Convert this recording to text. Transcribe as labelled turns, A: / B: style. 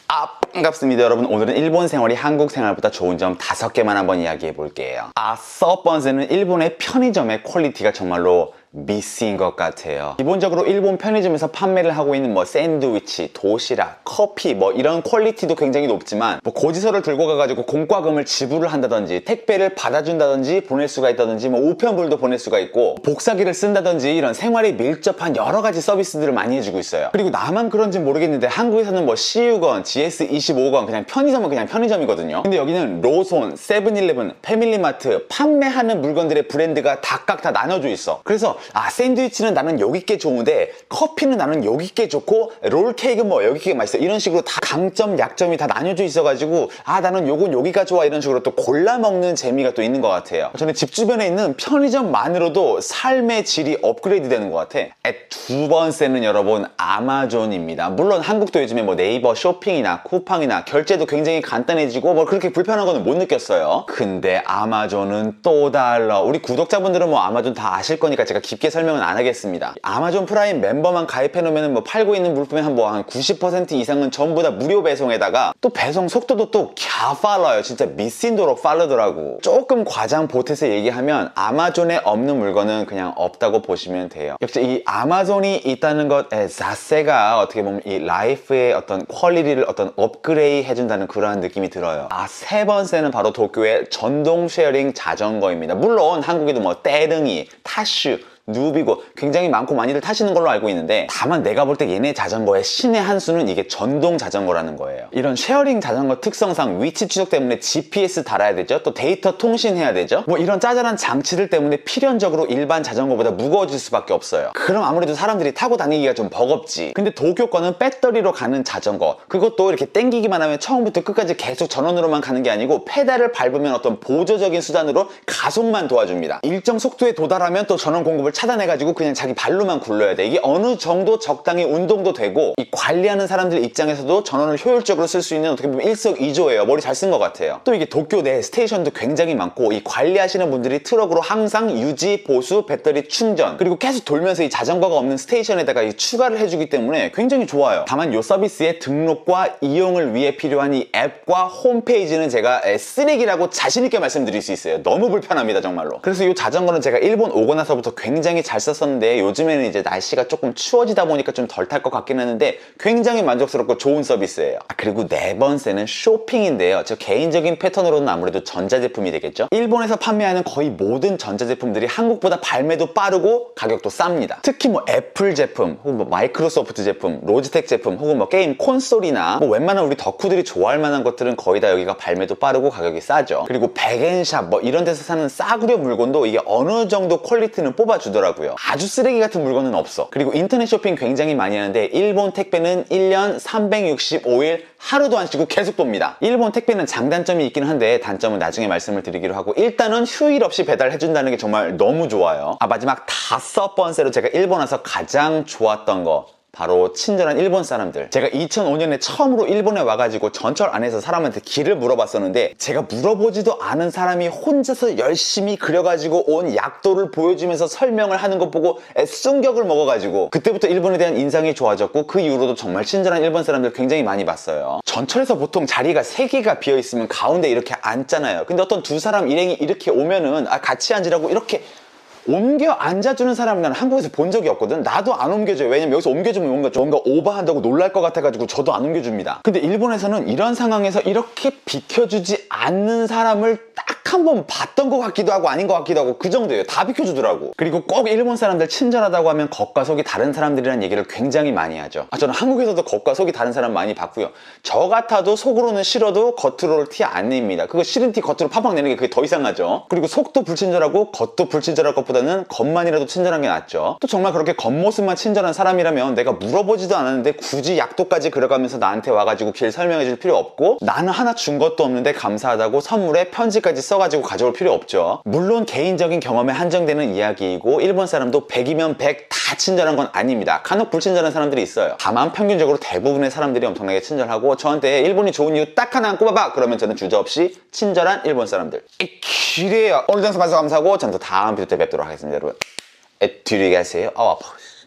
A: 반갑습니다 여러분. 오늘은 일본 생활이 한국 생활보다 좋은 점 5개만 한번 이야기해 볼게요. 첫 번째는 일본의 편의점의 퀄리티가 정말로 미스인 것 같아요. 기본적으로 일본 편의점에서 판매를 하고 있는 샌드위치, 도시락, 커피 이런 퀄리티도 굉장히 높지만 고지서를 들고 가가지고 공과금을 지불을 한다든지 택배를 받아준다든지 보낼 수가 있다든지 우편물도 보낼 수가 있고 복사기를 쓴다든지 이런 생활에 밀접한 여러 가지 서비스들을 많이 해주고 있어요. 그리고 나만 그런지 모르겠는데 한국에서는 CU건, GS25건 그냥 편의점은 그냥 편의점이거든요. 근데 여기는 로손, 세븐일레븐, 패밀리마트 판매하는 물건들의 브랜드가 각각 다 나눠져 있어. 그래서 샌드위치는 나는 여기 게 좋은데 커피는 나는 여기 게 좋고 롤케이크는 여기 게 맛있어, 이런 식으로 다 강점 약점이 다 나뉘어져 있어가지고 나는 요건 여기가 좋아, 이런 식으로 또 골라 먹는 재미가 또 있는 것 같아요. 저는 집 주변에 있는 편의점만으로도 삶의 질이 업그레이드 되는 것 같아. 두 번째는 여러분 아마존입니다. 물론 한국도 요즘에 네이버 쇼핑이나 쿠팡이나 결제도 굉장히 간단해지고 그렇게 불편한 거는 못 느꼈어요. 근데 아마존은 또 달라. 우리 구독자분들은 아마존 다 아실 거니까 제가 깊게 설명은 안 하겠습니다. 아마존 프라임 멤버만 가입해 놓으면 팔고 있는 물품의 한 90% 이상은 전부 다 무료 배송에다가 또 배송 속도도 또 갸빨라요. 진짜 미친도록 빠르더라고. 조금 과장 보태서 얘기하면 아마존에 없는 물건은 그냥 없다고 보시면 돼요. 역시 이 아마존이 있다는 것 자체가 어떻게 보면 이 라이프의 어떤 퀄리티를 업그레이드 해준다는 그러한 느낌이 들어요. 세 번째는 바로 도쿄의 전동 쉐어링 자전거입니다. 물론 한국에도 떼릉이, 타슈, 누비고 굉장히 많고 많이들 타시는 걸로 알고 있는데, 다만 내가 볼 때 얘네 자전거의 신의 한 수는 이게 전동 자전거라는 거예요. 이런 쉐어링 자전거 특성상 위치 추적 때문에 GPS 달아야 되죠. 또 데이터 통신해야 되죠. 이런 짜잘한 장치들 때문에 필연적으로 일반 자전거보다 무거워질 수밖에 없어요. 그럼 아무래도 사람들이 타고 다니기가 좀 버겁지. 근데 도쿄 거는 배터리로 가는 자전거, 그것도 이렇게 땡기기만 하면 처음부터 끝까지 계속 전원으로만 가는 게 아니고 페달을 밟으면 어떤 보조적인 수단으로 가속만 도와줍니다. 일정 속도에 도달하면 또 전원 공급을 차단해가지고 그냥 자기 발로만 굴러야 돼. 이게 어느 정도 적당히 운동도 되고, 이 관리하는 사람들 입장에서도 전원을 효율적으로 쓸 수 있는 어떻게 보면 일석이조예요. 머리 잘 쓴 것 같아요. 또 이게 도쿄 내 스테이션도 굉장히 많고, 이 관리하시는 분들이 트럭으로 항상 유지, 보수, 배터리 충전, 그리고 계속 돌면서 이 자전거가 없는 스테이션에다가 추가를 해주기 때문에 굉장히 좋아요. 다만 이 서비스의 등록과 이용을 위해 필요한 이 앱과 홈페이지는 제가 쓰레기라고 자신있게 말씀드릴 수 있어요. 너무 불편합니다 정말로. 그래서 이 자전거는 제가 일본 오고 나서부터 굉장히 잘 썼었는데, 요즘에는 이제 날씨가 조금 추워지다 보니까 좀 덜 탈 것 같긴 하는데 굉장히 만족스럽고 좋은 서비스예요. 그리고 네 번째는 쇼핑인데요. 저 개인적인 패턴으로는 아무래도 전자제품이 되겠죠. 일본에서 판매하는 거의 모든 전자제품들이 한국보다 발매도 빠르고 가격도 쌉니다. 특히 애플 제품, 혹은 마이크로소프트 제품, 로지텍 제품, 혹은 게임 콘솔이나 웬만한 우리 덕후들이 좋아할 만한 것들은 거의 다 여기가 발매도 빠르고 가격이 싸죠. 그리고 백엔샵 이런 데서 사는 싸구려 물건도 이게 어느 정도 퀄리티는 뽑아주더라고요. 아주 쓰레기 같은 물건은 없어. 그리고 인터넷 쇼핑 굉장히 많이 하는데 일본 택배는 1년 365일 하루도 안 쉬고 계속 돕니다. 일본 택배는 장단점이 있긴 한데 단점은 나중에 말씀을 드리기로 하고, 일단은 휴일 없이 배달해준다는 게 정말 너무 좋아요. 마지막 5번째로 제가 일본 와서 가장 좋았던 거, 바로 친절한 일본 사람들. 제가 2005년에 처음으로 일본에 와가지고 전철 안에서 사람한테 길을 물어봤었는데, 제가 물어보지도 않은 사람이 혼자서 열심히 그려가지고 온 약도를 보여주면서 설명을 하는 거 보고 충격을 먹어가지고 그때부터 일본에 대한 인상이 좋아졌고, 그 이후로도 정말 친절한 일본 사람들 굉장히 많이 봤어요. 전철에서 보통 자리가 3개가 비어있으면 가운데 이렇게 앉잖아요. 근데 어떤 두 사람 일행이 이렇게 오면은 같이 앉으라고 이렇게 옮겨 앉아주는 사람은 난 한국에서 본 적이 없거든. 나도 안 옮겨줘요. 왜냐면 여기서 옮겨주면 뭔가 오버한다고 놀랄 것 같아가지고 저도 안 옮겨줍니다. 근데 일본에서는 이런 상황에서 이렇게 비켜주지 않는 사람을 딱 한 번 봤던 것 같기도 하고 아닌 것 같기도 하고, 그 정도예요. 다 비켜주더라고. 그리고 꼭 일본 사람들 친절하다고 하면 겉과 속이 다른 사람들이라는 얘기를 굉장히 많이 하죠. 저는 한국에서도 겉과 속이 다른 사람 많이 봤고요. 저 같아도 속으로는 싫어도 겉으로는 티 안 냅니다. 그거 싫은 티 겉으로 팍팍 내는 게 그게 더 이상하죠. 그리고 속도 불친절하고 겉도 불친절할 것보다는 겉만이라도 친절한 게 낫죠. 또 정말 그렇게 겉모습만 친절한 사람이라면 내가 물어보지도 않았는데 굳이 약도까지 그려가면서 나한테 와가지고 길 설명해 줄 필요 없고, 나는 하나 준 것도 없는데 감사하다고 선물에 편지까지 써가지고 가져올 필요 없죠. 물론 개인적인 경험에 한정되는 이야기이고, 일본 사람도 100이면 100 다 친절한 건 아닙니다. 간혹 불친절한 사람들이 있어요. 다만 평균적으로 대부분의 사람들이 엄청나게 친절하고, 저한테 일본이 좋은 이유 딱 하나 꼽아봐 그러면 저는 주저없이 친절한 일본 사람들. 그래요. 오늘 영상 봐주셔서 감사하고 저는 또 다음 비디오 때 뵙도록 하겠습니다 여러분. 뒤로 가세요. 아파.